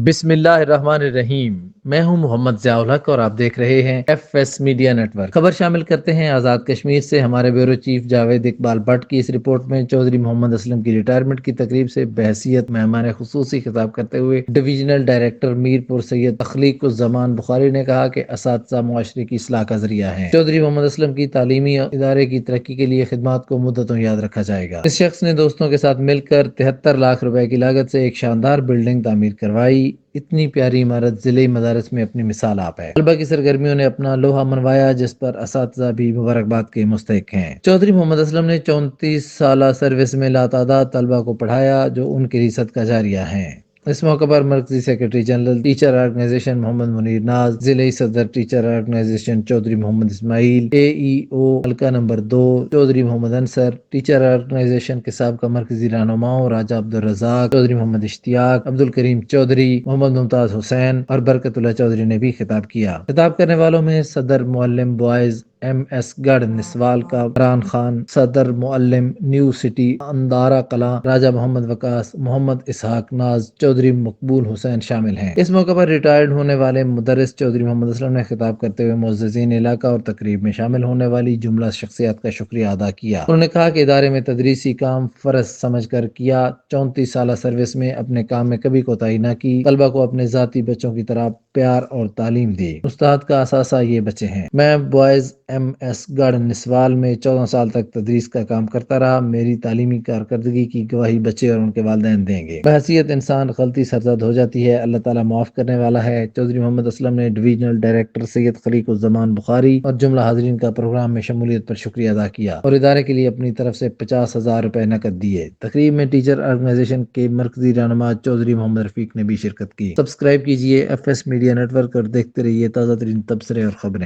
بسم اللہ الرحمن الرحیم۔ میں ہوں محمد ضیاء الحق اور آپ دیکھ رہے ہیں F S media network. خبر شامل کرتے ہیں آزاد کشمیر سے۔ ہمارے بیورو چیف جاوید اقبال بٹ کی اس رپورٹ میں چودھری محمد اسلم کی ریٹائرمنٹ کی تقریب سے بحیثیت مہمان خصوصی خطاب کرتے ہوئے ڈویژنل ڈائریکٹر میر پور سید تخلیق الزمان بخاری نے کہا کہ اساتذہ معاشرے کی اصلاح کا ذریعہ ہیں۔ چودھری محمد اسلم کی تعلیمی ادارے کی ترقی کے لیے خدمات کو مدتوں یاد رکھا جائے گا۔ اس شخص نے دوستوں کے ساتھ مل کر 73 لاکھ روپے کی لاگت سے ایک شاندار بلڈنگ تعمیر کروائی۔ اتنی پیاری عمارت ضلعی مدارس میں اپنی مثال آپ ہے۔ طلبہ کی سرگرمیوں نے اپنا لوہا منوایا جس پر اساتذہ بھی مبارکباد کے مستحق ہیں۔ چودھری محمد اسلم نے 34 سالہ سروس میں لاتعداد طلبہ کو پڑھایا جو ان کی ریست کا جاریہ ہیں۔ اس موقع پر مرکزی سیکرٹری جنرل ٹیچر آرگنائزیشن محمد منیر ناز، ضلعی صدر ٹیچر آرگنائزیشن چودھری محمد اسماعیل، اے ای او حلقہ نمبر 2 چودھری محمد انصر، ٹیچر آرگنائزیشن کے سابقہ مرکزی رہنماؤں راجہ عبدالرزاق، چودھری محمد اشتیاق، عبدالکریم چودھری، محمد ممتاز حسین اور برکت اللہ چودھری نے بھی خطاب کیا۔ خطاب کرنے والوں میں صدر معلم بوائز ایم ایس گڑھ نسوال کا عمران خان، صدر معلم نیو سٹی اندارا کلاں راجہ محمد وقاص، محمد اسحاق ناز، چودھری مقبول حسین شامل ہیں۔ اس موقع پر ریٹائرڈ ہونے والے مدرس چودھری محمد اسلم نے خطاب کرتے ہوئے معززین علاقہ اور تقریب میں شامل ہونے والی جملہ شخصیات کا شکریہ ادا کیا۔ انہوں نے کہا کہ ادارے میں تدریسی کام فرض سمجھ کر کیا۔ 34 سالہ سروس میں اپنے کام میں کبھی کوتاہی نہ کی۔ طلبہ کو اپنے ذاتی بچوں کی طرح پیار اور تعلیم دی۔ استاد کا اثاثہ یہ بچے ہیں۔ میں بوائز ایم ایس گڑھ نسوال میں 14 سال تک تدریس کا کام کرتا رہا۔ میری تعلیمی کارکردگی کی گواہی بچے اور ان کے والدین دیں گے۔ بحیثیت انسان غلطی سرزد ہو جاتی ہے، اللہ تعالیٰ معاف کرنے والا ہے۔ چودھری محمد اسلم نے ڈویژنل ڈائریکٹر سید خلیق الزمان بخاری اور جملہ حاضرین کا پروگرام میں شمولیت پر شکریہ ادا کیا اور ادارے کے لیے اپنی طرف سے 50,000 روپے نقد دیے۔ تقریب میں ٹیچر آرگنائزیشن کے مرکزی رہنما چودھری محمد رفیق نے بھی شرکت کی۔ سبسکرائب کیجیے F S media network اور دیکھتے رہیے تازہ ترین تبصرے اور خبریں۔